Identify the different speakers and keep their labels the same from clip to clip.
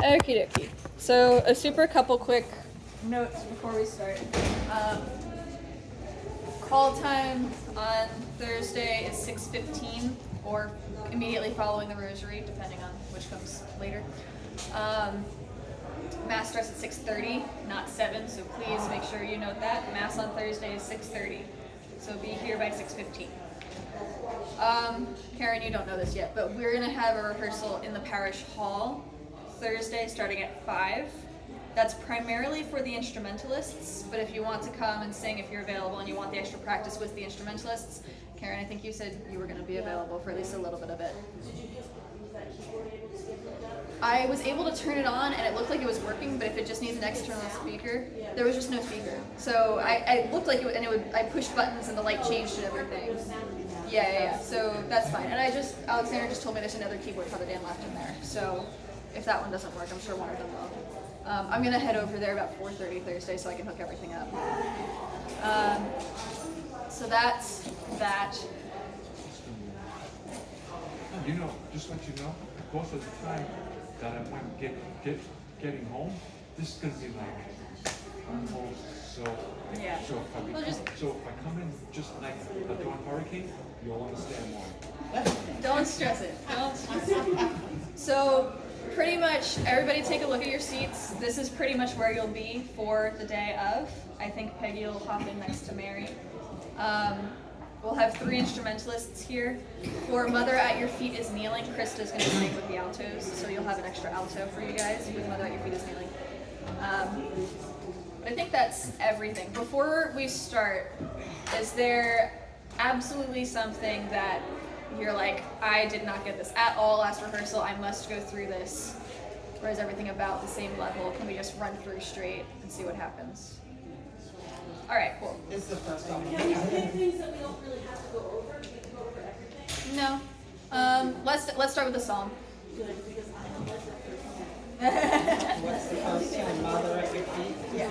Speaker 1: Okie dokie. So a super couple quick notes before we start. Call time on Thursday is 6:15 or immediately following the rosary, depending on which comes later. Mass starts at 6:30, not 7, so please make sure you note that. Mass on Thursday is 6:30, so be here by 6:15. Karen, you don't know this yet, but we're going to have a rehearsal in the parish hall Thursday starting at 5. That's primarily for the instrumentalists, but if you want to come and sing, if you're available and you want the extra practice with the instrumentalists, Karen, I think you said you were going to be available for at least a little bit of it. I was able to turn it on and it looked like it was working, but if it just needs an external speaker, there was just no speaker. So I looked like it would, and I pushed buttons and the light changed and everything. Yeah. So that's fine. And Alexander just told me there's another keyboard for the Dan left in there. So if that one doesn't work, I'm sure one of them will. I'm going to head over there about 4:30 Thursday so I can hook everything up. So that's that.
Speaker 2: You know, just let you know, most of the time that I went getting home, this is gonna be like almost so.
Speaker 1: Yeah.
Speaker 2: So if I come in just like a dawn hurricane, you'll understand why.
Speaker 1: Don't stress it. So pretty much everybody take a look at your seats. This is pretty much where you'll be for the day of. I think Peggy will hop in next to Mary. We'll have 3 instrumentalists here. For Mother at Your Feet is Kneeling, Krista's going to sing with the altos, so you'll have an extra alto for you guys with Mother at Your Feet is Kneeling. But I think that's everything. Before we start, is there absolutely something that you're like, I did not get this at all last rehearsal, I must go through this? Or is everything about the same level? Can we just run through straight and see what happens? All right, cool.
Speaker 3: This is the first one.
Speaker 4: Can we pick things that we don't really have to go over? We can go over everything?
Speaker 1: No. Let's start with the psalm.
Speaker 4: Good, because I don't like that first one.
Speaker 3: What's the first one? Mother at your feet?
Speaker 1: Yeah.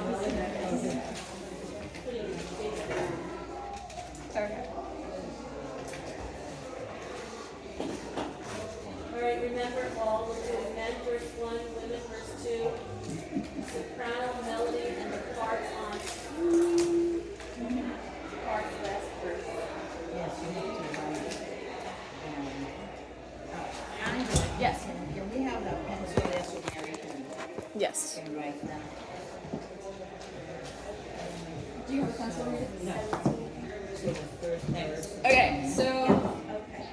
Speaker 1: Okay.
Speaker 4: All right, remember all, we're doing men verse 1, women verse 2, soprano, melody, and the parts on parts last verse.
Speaker 3: Yes, you need to write it.
Speaker 1: Yes.
Speaker 3: Can we have that pencil there so Mary
Speaker 1: Yes.
Speaker 3: can write down?
Speaker 1: Do you have a pencil reader?
Speaker 3: No. So the first verse.
Speaker 1: Okay, so
Speaker 4: Okay.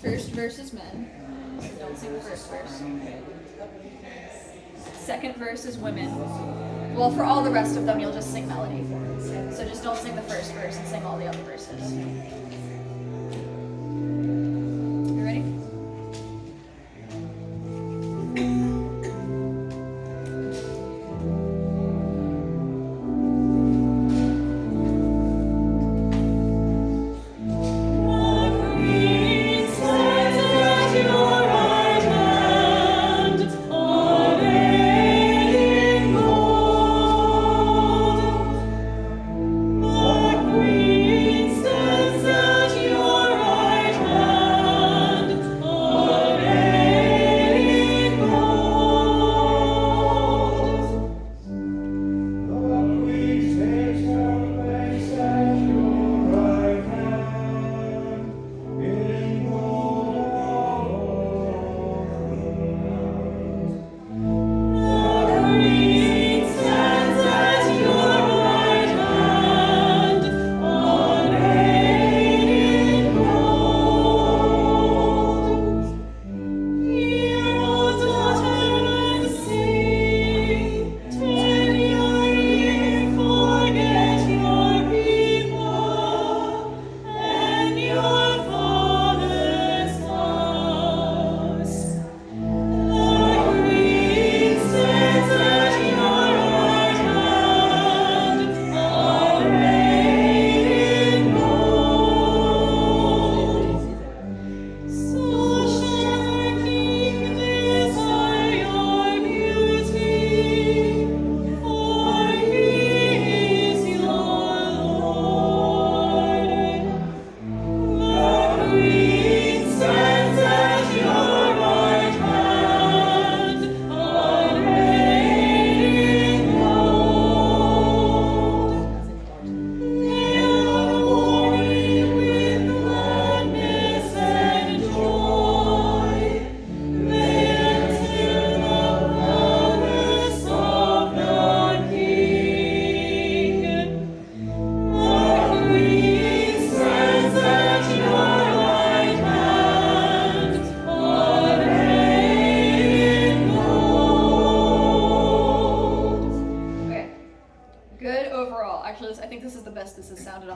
Speaker 1: first verse is men. So don't sing the first verse. Second verse is women. Well, for all the rest of them, you'll just sing melody. So just don't sing the first verse and sing all the other verses. You ready?
Speaker 5: Queen stands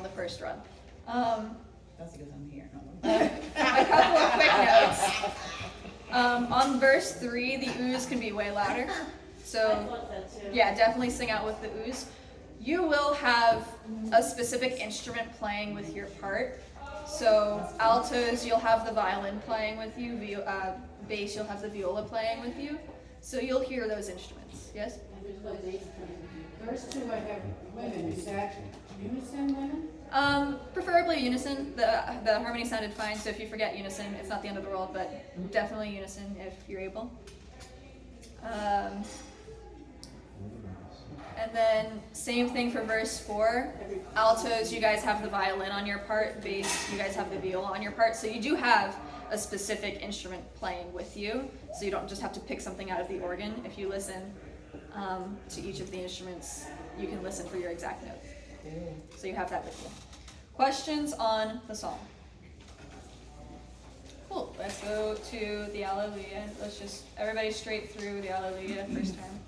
Speaker 1: the first run.
Speaker 3: That's because I'm here.
Speaker 1: A couple of quick notes. On verse 3, the ooze can be way louder.
Speaker 4: I
Speaker 1: So
Speaker 4: thought that too.
Speaker 1: yeah, definitely sing out with the ooze. You will have a specific instrument playing with your part. So altos, you'll have the violin playing with you. Bass, you'll have the viola playing with you. So you'll hear those instruments. Yes?
Speaker 5: Verse 2, I have women. Is that unison women?
Speaker 1: Preferably unison. The harmony sounded fine, so if you forget unison, it's not the end of the world, but definitely unison if you're able. And then same thing for verse 4. Altos, you guys have the violin on your part. Bass, you guys have the viola on your part. So you do have a specific instrument playing with you. So you don't just have to pick something out of the organ. If you listen to each of the instruments, you can listen for your exact note. So you have that with you. Questions on the song? Cool. Let's go to the Alleluia. Let's just, everybody straight through the Alleluia first time.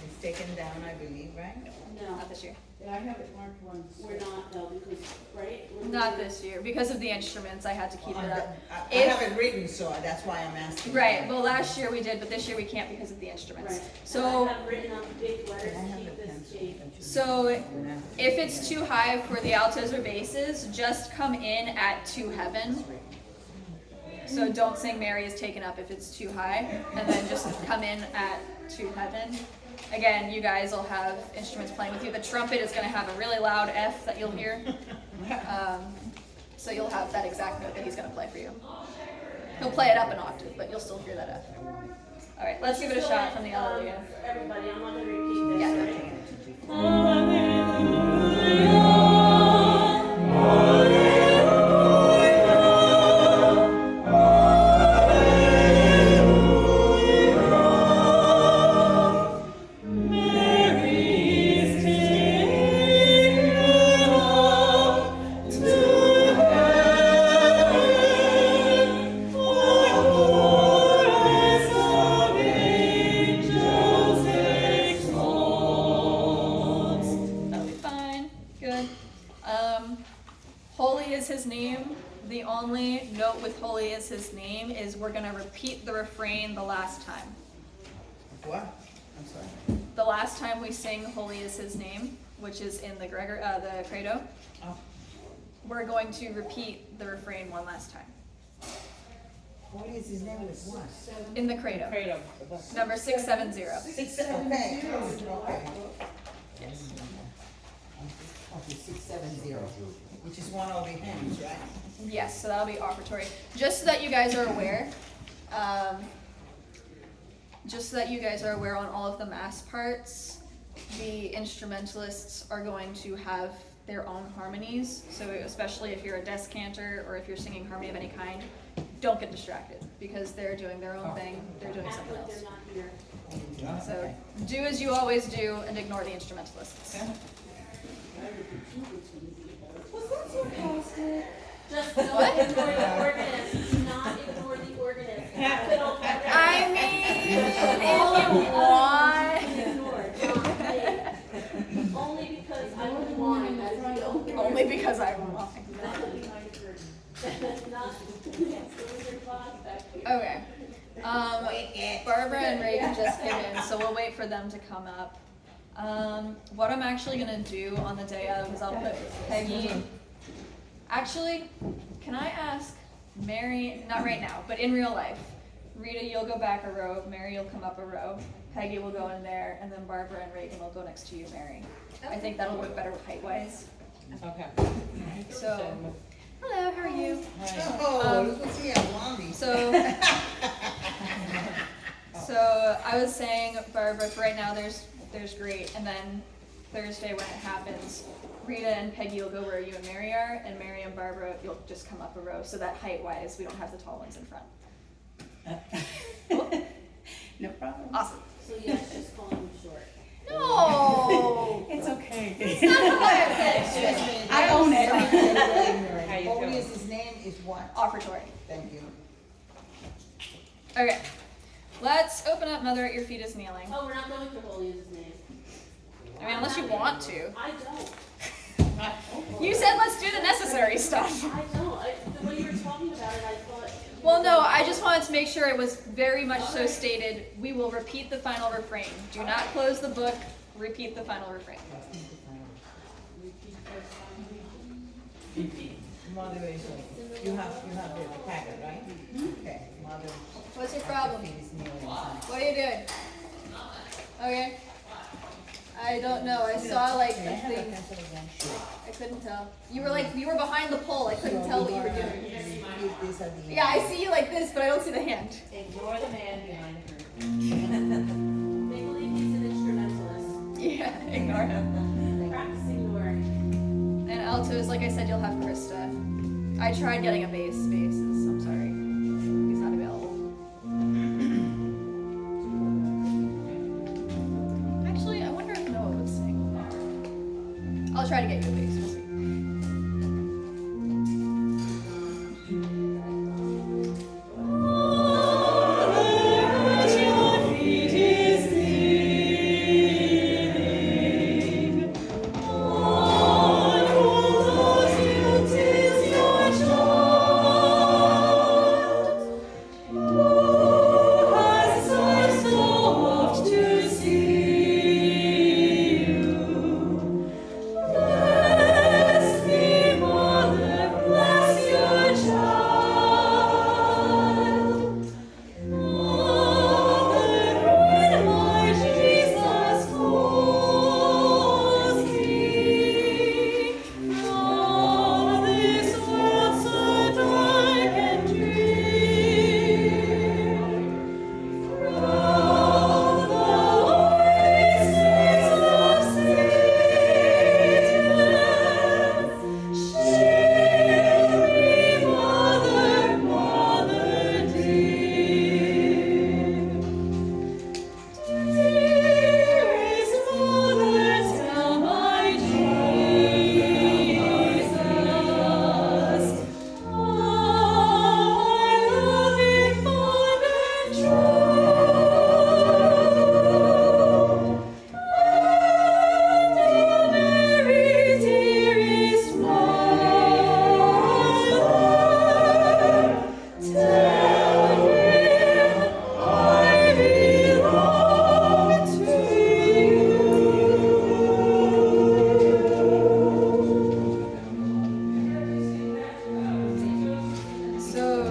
Speaker 3: It's taken down, I believe, right?
Speaker 4: No,
Speaker 1: Not this year.
Speaker 5: Yeah, I have it marked once.
Speaker 4: we're not though, because, right? We're
Speaker 1: Not
Speaker 4: doing-
Speaker 1: this year. Because of the instruments, I had to keep it up.
Speaker 3: I
Speaker 1: If-
Speaker 3: have it written, so that's why I'm asking.
Speaker 1: Right. Well, last year we did, but this year we can't because of the instruments.
Speaker 4: Right.
Speaker 1: So,
Speaker 4: And I have written on big letters,
Speaker 3: Can I have
Speaker 4: keep
Speaker 3: the
Speaker 4: this
Speaker 3: pencil?
Speaker 4: cheap.
Speaker 1: so if it's too high for the altos or basses, just come in at to heaven. So don't sing Mary is taken up if it's too high, and then just come in at to heaven. Again, you guys will have instruments playing with you. The trumpet is going to have a really loud F that you'll hear. So you'll have that exact note that he's going to play for you. He'll play it up an octave, but you'll still hear that F. All right, let's give it a shot from the Alleluia.
Speaker 4: For everybody, I'm not gonna repeat this,
Speaker 1: Yeah.
Speaker 4: right?
Speaker 1: That'll be fine. Good. Holy is his name. The only note with holy is his name is we're gonna repeat the refrain the last time.
Speaker 3: What? I'm sorry.
Speaker 1: The last time we sing holy is his name, which is in the the credo,
Speaker 3: Oh,
Speaker 1: we're going to repeat the refrain one last time.
Speaker 3: what is his name with what?
Speaker 1: In the credo.
Speaker 3: Fredo.
Speaker 1: Number 670.
Speaker 3: Okay.
Speaker 1: Yes.
Speaker 3: Okay, 670, which is one of the hymns, right?
Speaker 1: Yes, so that'll be offertory. Just so that you guys are aware, on all of the mass parts, the instrumentalists are going to have their own harmonies. So especially if you're a descanter or if you're singing harmony of any kind, don't get distracted because they're doing their own thing. They're doing
Speaker 4: Act
Speaker 1: something
Speaker 4: like
Speaker 1: else.
Speaker 4: they're not here.
Speaker 1: So do as you always do and ignore the instrumentalists.
Speaker 4: Just don't ignore the organist, do not ignore the organist. Fiddle,
Speaker 1: I mean, if you want.
Speaker 4: ignored, not me. Only because I was blind, that is the only.
Speaker 1: Only because I want.
Speaker 4: Not, yes, the Wizard of Oz back here.
Speaker 1: Okay. Barbara and Reagan just came in, so we'll wait for them to come up. What I'm actually gonna do on the day of is I'll put Peggy. Actually, can I ask Mary, not right now, but in real life, Rita, you'll go back a row, Mary, you'll come up a row, Peggy will go in there, and then Barbara and Reagan will go next to you, Mary. I think that'll work better height-wise.
Speaker 3: Okay.
Speaker 1: So, hello, how are you?
Speaker 3: Oh, look at me, I'm Blondie.
Speaker 1: So I was saying, Barbara, for right now, there's great, and then Thursday when it happens, Rita and Peggy will go where you and Mary are, and Mary and Barbara, you'll just come up a row, so that height-wise, we don't have the tall ones in front.
Speaker 3: No problem.
Speaker 1: Awesome.
Speaker 4: So yes, just call him short.
Speaker 1: No!
Speaker 3: It's okay.
Speaker 1: It's not the way I said it.
Speaker 3: Excuse me.
Speaker 5: I own it.
Speaker 3: How you doing? His name is what?
Speaker 1: Offertory.
Speaker 3: Thank you.
Speaker 1: Okay. Let's open up Mother at Your Feet is Kneeling.
Speaker 4: Oh, we're not going for holy is his name.
Speaker 1: I mean, unless you want to.
Speaker 4: I don't.
Speaker 1: You said let's do the necessary stuff.
Speaker 4: I know, the way you were talking about it, I thought.
Speaker 1: Well, no, I just wanted to make sure it was very much so stated. We will repeat the final refrain. Do not close the book. Repeat the final refrain.
Speaker 3: Moderation. You have the packet, right? Okay, mother.
Speaker 1: What's your problem?
Speaker 3: Is kneeling inside.
Speaker 1: What are you doing? Okay. I don't know. I saw like
Speaker 3: Can I
Speaker 1: a
Speaker 3: have a
Speaker 1: thing.
Speaker 3: pencil again?
Speaker 1: I couldn't tell. You were behind the pole. I couldn't tell what you were doing.
Speaker 3: Use this at the end.
Speaker 1: Yeah, I see you like this, but I don't see the hand.
Speaker 3: Ignore the man behind her.
Speaker 4: They believe he's an instrumentalist,
Speaker 1: Yeah, ignore him.
Speaker 4: practicing the word.
Speaker 1: And altos, like I said, you'll have Krista. I tried getting a bass. I'm sorry. He's not available. Actually, I wonder if Noah would sing. I'll try to get you a bass. We'll see.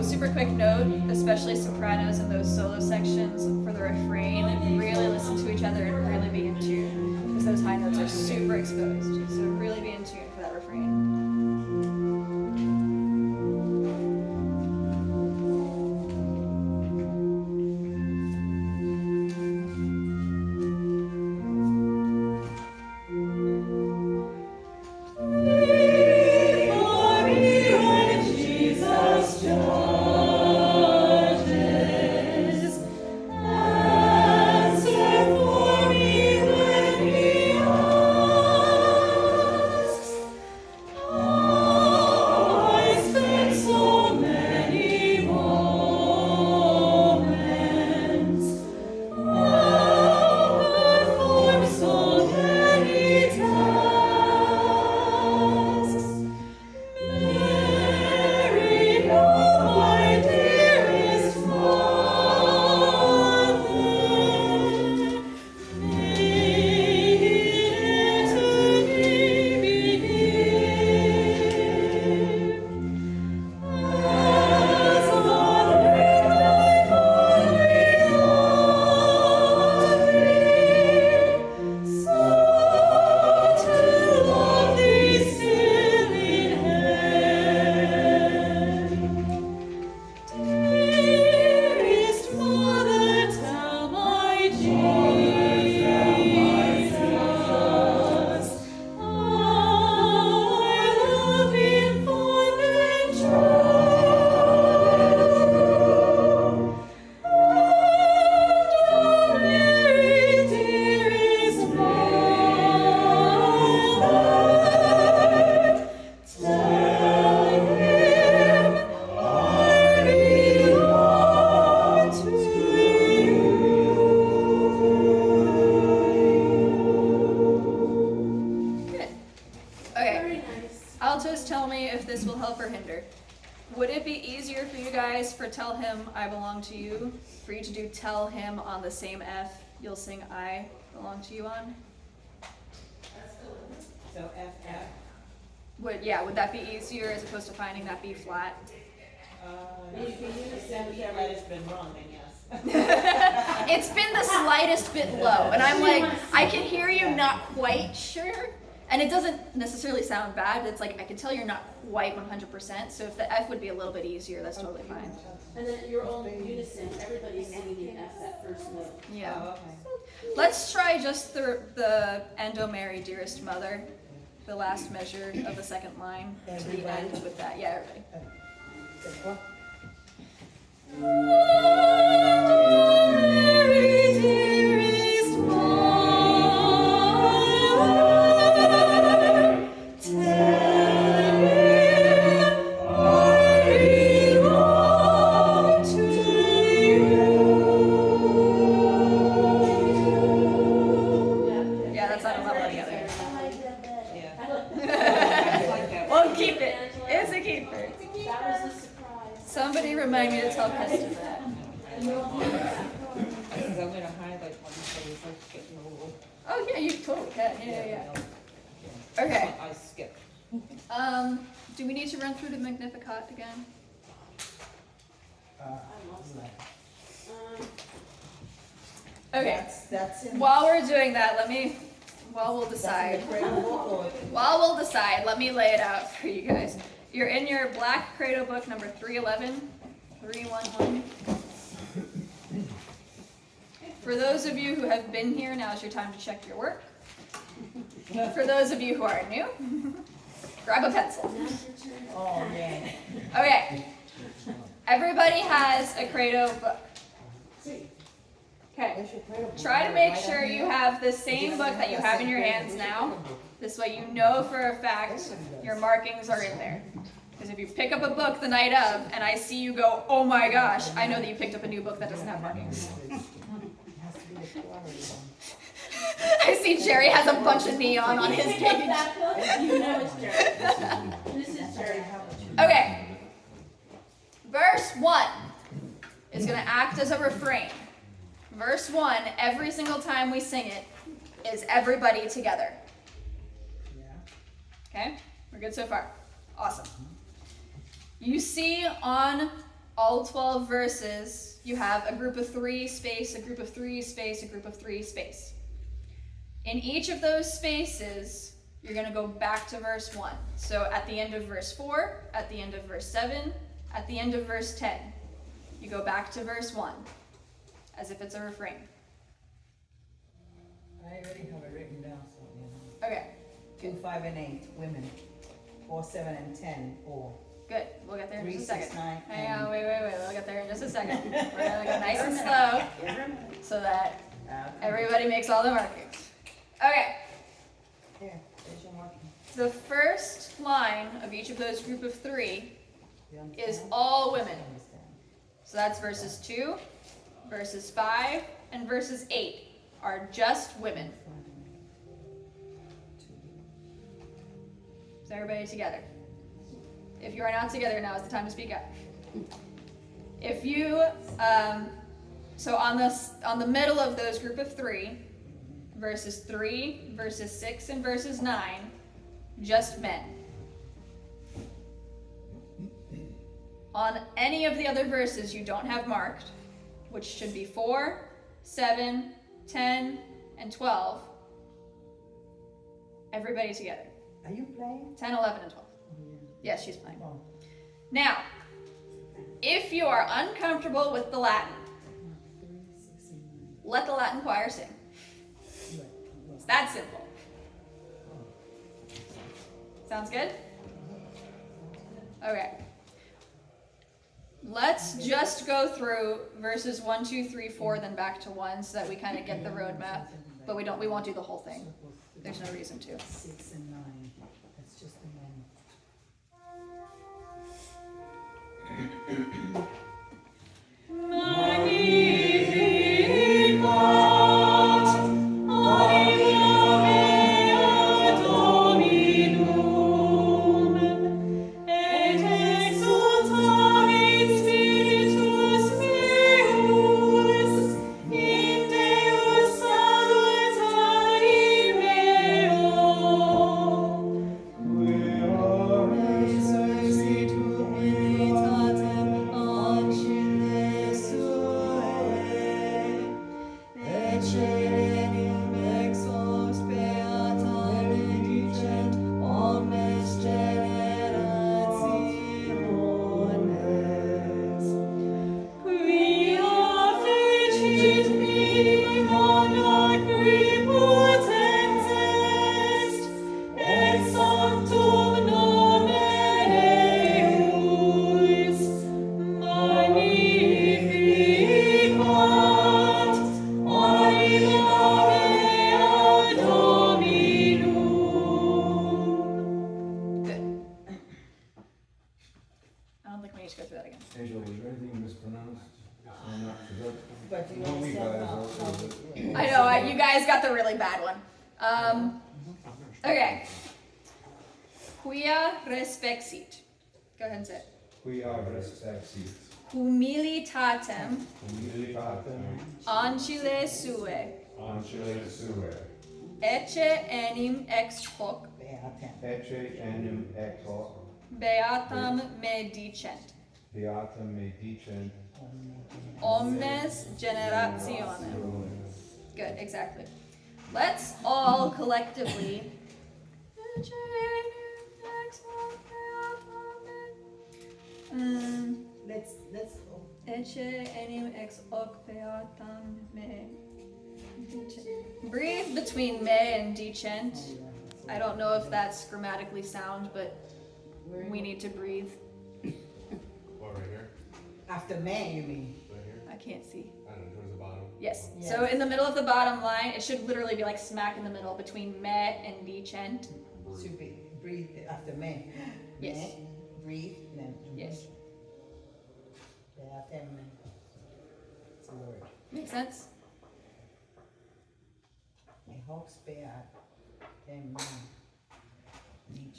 Speaker 1: Super quick note, especially sopranos in those solo sections for the refrain, really listen to each other and really be in tune, because those high notes are super exposed. So really be in tune for that refrain. twice for tell him I belong to you. For you to do tell him on the same F, you'll sing I belong to you on.
Speaker 3: So F.
Speaker 1: Would that be easier as opposed to finding that B flat?
Speaker 4: You can use
Speaker 3: That has been wrong, then yes.
Speaker 1: It's been the slightest bit low, and I'm like, I can hear you not quite sure, and it doesn't necessarily sound bad, but it's like, I can tell you're not quite 100%, so if the F would be a little bit easier, that's totally fine.
Speaker 4: And then your own unison, everybody's singing an F that first note.
Speaker 1: Yeah.
Speaker 3: Oh, okay.
Speaker 1: Let's try just the End O Mary, dearest mother, the last measure of the second line to the end with that. Yeah, everybody. Mary, dearest mother, tell him I belong to you. Yeah, that's not a level together.
Speaker 3: Yeah.
Speaker 1: We'll keep it. It's a keeper.
Speaker 4: That was the surprise.
Speaker 1: Somebody remind me to tell Kristen that.
Speaker 3: Because I'm gonna highlight what you say is like getting a little.
Speaker 1: Oh yeah, you totally can. Yeah. Okay.
Speaker 3: I skipped.
Speaker 1: Do we need to run through the Magnificat again? Okay.
Speaker 3: That's in.
Speaker 1: While we're doing that, while we'll decide, let me lay it out for you guys. You're in your black Credo book number 311, 311. For those of you who have been here, now's your time to check your work. For those of you who are new, grab a pencil.
Speaker 3: Oh, yeah.
Speaker 1: Okay. Everybody has a Credo book. Okay. Try to make sure you have the same book that you have in your hands now. This way you know for a fact your markings are in there. Because if you pick up a book the night of and I see you go, oh my gosh, I know that you picked up a new book that doesn't have markings. I see Jerry has a bunch of neon on his page.
Speaker 4: You know it's Jerry. This is Jerry.
Speaker 1: Okay. Verse 1 is going to act as a refrain. Verse 1, every single time we sing it, is everybody together. Okay? We're good so far. Awesome. You see on all 12 verses, you have a group of 3 space, a group of 3 space, a group of 3 space. In each of those spaces, you're going to go back to verse 1. So at the end of verse 4, at the end of verse 7, at the end of verse 10, you go back to verse 1, as if it's a refrain.
Speaker 3: I already have it written down, so,
Speaker 1: Okay,
Speaker 3: 2, 5, and 8, women. 4, 7, and 10, 4.
Speaker 1: good. We'll get there in
Speaker 3: 3,
Speaker 1: just a
Speaker 3: 6,
Speaker 1: second.
Speaker 3: 9,
Speaker 1: Hang on, wait. We'll get there in just a second. We're going to go nice and slow so that everybody makes all the markings. Okay,
Speaker 3: There, there's your marking.
Speaker 1: the first line of each of those group of 3
Speaker 3: You
Speaker 1: is
Speaker 3: understand?
Speaker 1: all women.
Speaker 3: I understand.
Speaker 1: So that's verses 2, verses 5, and verses 8 are just women. Is everybody together? If you are not together, now is the time to speak up. If you, so on the middle of those group of 3, verses 3, verses 6, and verses 9, just men. On any of the other verses you don't have marked, which should be 4, 7, 10, and 12, everybody together.
Speaker 3: Are you playing?
Speaker 1: 10, 11, and 12. Yes, she's playing.
Speaker 3: Oh.
Speaker 1: Now, if you are uncomfortable with the Latin,
Speaker 3: 3, 6, and 9.
Speaker 1: let the Latin choir sing. It's that simple. Sounds good? Okay. Let's just go through verses 1, 2, 3, 4, then back to 1 so that we kind of get the roadmap, but we won't do the whole thing. There's no reason to.
Speaker 3: 6 and 9. That's just the moment.
Speaker 1: Magnificat,
Speaker 3: But you all said no.
Speaker 1: I know, you guys got the really bad one. Okay. Quia respexit. Go ahead and say it.
Speaker 6: Quia respexit
Speaker 1: Humilitatem
Speaker 6: humilitatem
Speaker 1: angele sue,
Speaker 6: angele sue,
Speaker 1: ecce enim ex hoc,
Speaker 6: ecce enim ex hoc,
Speaker 1: beatam me dicent,
Speaker 6: beatam me dicent,
Speaker 1: omnes generationem. Good, exactly. Let's all collectively. Ecce enim ex hoc beatam me.
Speaker 3: Let's
Speaker 1: Ecce enim ex hoc beatam me dicent. Breathe between me and dicent. I don't know if that's grammatically sound, but we need to breathe.
Speaker 2: What, right here?
Speaker 3: after May, you mean?
Speaker 2: Right here?
Speaker 1: I can't see.
Speaker 2: I don't know, towards the bottom.
Speaker 1: Yes.
Speaker 3: Yes.
Speaker 1: So in the middle of the bottom line, it should literally be like smack in the middle between me and dicent.
Speaker 3: Should be breathe after May.
Speaker 1: Yes.
Speaker 3: May, breathe, then.
Speaker 1: Yes.
Speaker 3: After May. It's a word.
Speaker 1: Make sense?
Speaker 3: A hoax bear, then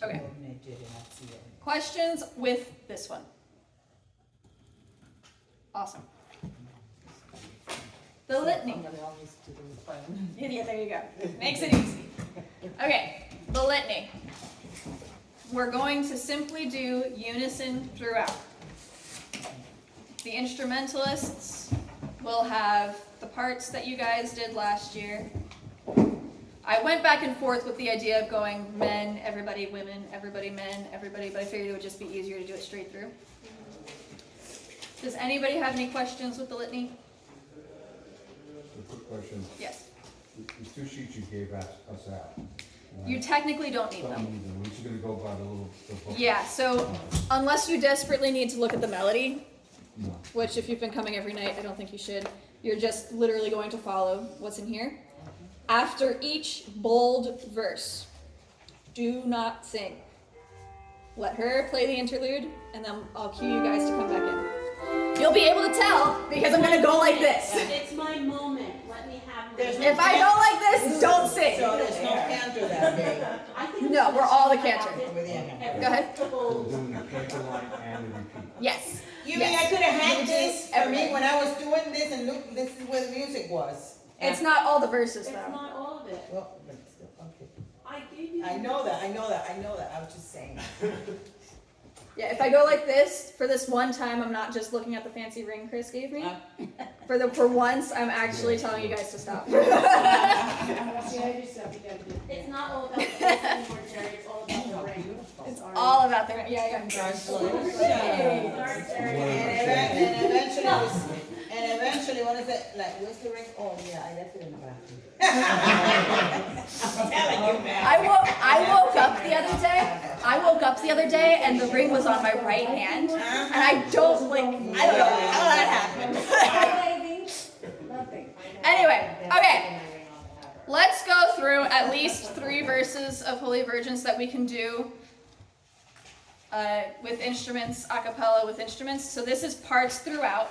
Speaker 1: Okay.
Speaker 3: Okay.
Speaker 1: Questions with this one? Awesome. The litany. Yeah, there you go. Makes it easy. Okay, the litany. We're going to simply do unison throughout. The instrumentalists will have the parts that you guys did last year. I went back and forth with the idea of going men, everybody, women, everybody, men, everybody, but I figured it would just be easier to do it straight through. Does anybody have any questions with the litany?
Speaker 6: A quick question,
Speaker 1: Yes.
Speaker 6: the two sheets you gave us out.
Speaker 1: You technically don't need
Speaker 6: Don't
Speaker 1: them.
Speaker 6: need them, we're just gonna go by the little, the book.
Speaker 1: Yeah, so unless you desperately need to look at the melody,
Speaker 6: No.
Speaker 1: which if you've been coming every night, I don't think you should, you're just literally going to follow what's in here. After each bold verse, do not sing. Let her play the interlude, and then I'll cue you guys to come back in. You'll be able to tell because I'm gonna go like this.
Speaker 4: It's my moment. Let me have my
Speaker 3: There's
Speaker 1: If I go like this, don't sing.
Speaker 3: So there's no canter that day.
Speaker 4: I think
Speaker 1: No, we're all the cantor.
Speaker 3: With the-
Speaker 1: Go ahead.
Speaker 6: We're doing the paper line and the repeat.
Speaker 1: Yes.
Speaker 3: You mean I could have had this for
Speaker 1: Everything.
Speaker 3: me when I was doing this and look, this is where the music was?
Speaker 1: It's not all the verses
Speaker 4: It's
Speaker 1: though.
Speaker 4: not all of it.
Speaker 3: Well, but still, okay.
Speaker 4: I gave you.
Speaker 3: I know that, I was just saying.
Speaker 1: Yeah, if I go like this, for this one time, I'm not just looking at the fancy ring Chris gave me. For once, I'm actually telling you guys to stop.
Speaker 5: See, I just said we gotta do.
Speaker 4: It's not all about the voice anymore, Jerry. It's all about the ring.
Speaker 1: It's all about the yeah, I got
Speaker 3: Sorry.
Speaker 1: Hey.
Speaker 4: Sorry, Jerry.
Speaker 3: And eventually, what is it, like, where's the ring? Oh, yeah, I left it in the bathroom. I'm telling you, man.
Speaker 1: I woke up the other day. I woke up the other day and the ring was on my right hand, and I don't know how that happened.
Speaker 5: Nothing.
Speaker 1: Anyway, okay. Let's go through at least 3 verses of Holy Virgins that we can do with instruments, a cappella with instruments. So this is parts throughout.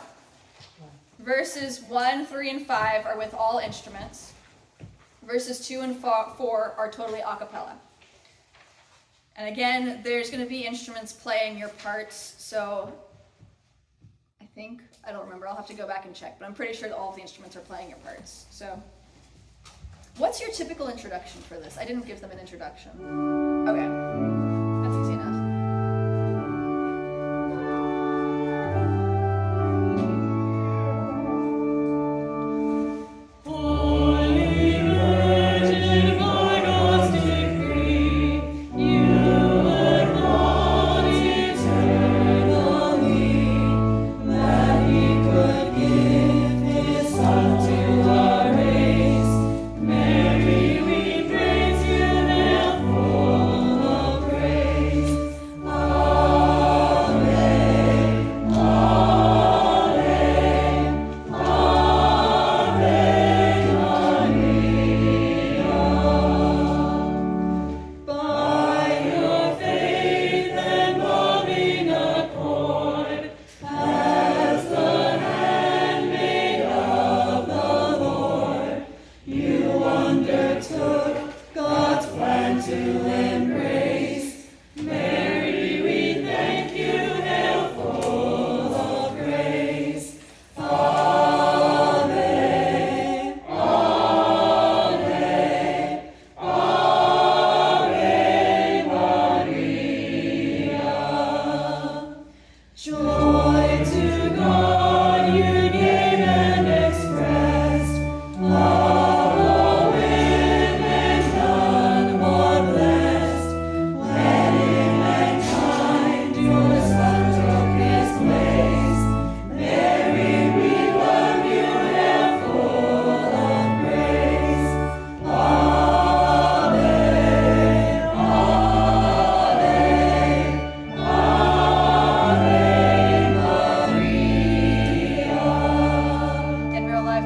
Speaker 1: Verses 1, 3, and 5 are with all instruments. Verses 2 and 4 are totally a cappella. And again, there's going to be instruments playing your parts, so I don't remember, I'll have to go back and check, but I'm pretty sure that all of the instruments are playing your parts. So, what's your typical introduction for this? I didn't give them an introduction. Okay, that's easy enough.
Speaker 7: Mary, we praise you, therefore.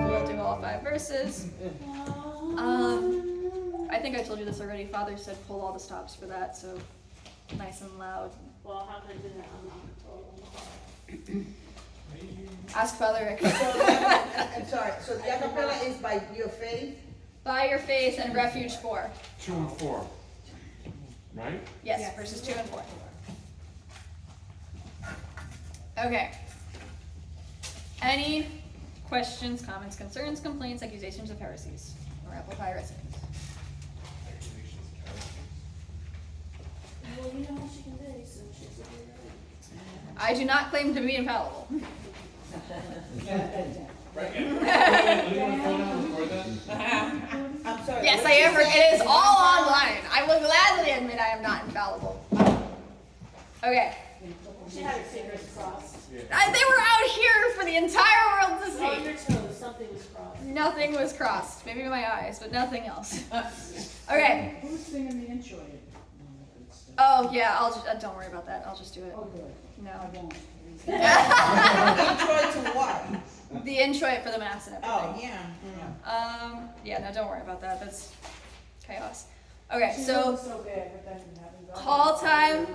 Speaker 1: we'll do all 5 verses. I think I told you this already. Father said pull all the stops for that, so nice and loud.
Speaker 4: Well, how can I do that?
Speaker 1: Ask Father Rick.
Speaker 3: I'm sorry, so the acapella is by your faith?
Speaker 1: By your faith and refuge 4.
Speaker 2: 2 and 4. Right?
Speaker 1: Yes, verses 2 and 4. Okay. Any questions, comments, concerns, complaints, accusations of heresies, or apple pie recipes?
Speaker 4: Well, you know how she can be, so she's gonna be
Speaker 1: I do not claim to be infallible.
Speaker 3: I'm sorry.
Speaker 1: Yes,
Speaker 3: what
Speaker 1: I
Speaker 3: you
Speaker 1: am.
Speaker 3: said?
Speaker 1: It is all online. I will gladly admit I am not infallible. Okay.
Speaker 4: She had her fingers crossed.
Speaker 1: They were out here for the entire world to
Speaker 4: On
Speaker 1: see.
Speaker 4: your toes, something was crossed.
Speaker 1: Nothing was crossed. Maybe my eyes, but nothing else. Okay.
Speaker 5: Who's singing the intro?
Speaker 1: Oh yeah, I'll just, don't worry about that. I'll just do it.
Speaker 5: Oh, good. I
Speaker 1: No.
Speaker 5: won't.
Speaker 3: Intro to what?
Speaker 1: The intro for the mass and everything.
Speaker 3: Oh, yeah.
Speaker 1: Yeah, no, don't worry about that. That's chaos. Okay,
Speaker 5: She
Speaker 1: so
Speaker 5: looks so bad, but then you haven't got
Speaker 1: call
Speaker 5: it.
Speaker 1: time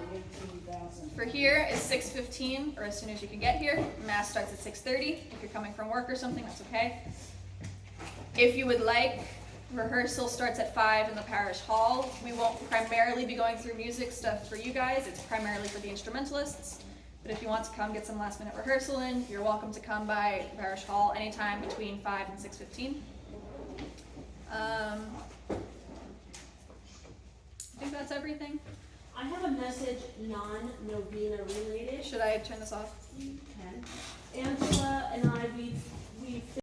Speaker 5: 18,000.
Speaker 1: for here is 6:15, or as soon as you can get here. Mass starts at 6:30. If you're coming from work or something, that's okay. If you would like, rehearsal starts at 5 in the parish hall. We won't primarily be going through music stuff for you guys. It's primarily for the instrumentalists. But if you want to come get some last minute rehearsal in, you're welcome to come by the parish hall anytime between 5 and 6:15. I think that's everything.
Speaker 4: I have a message non-Novena related.
Speaker 1: Should I turn this off?
Speaker 4: You can. Angela and I, we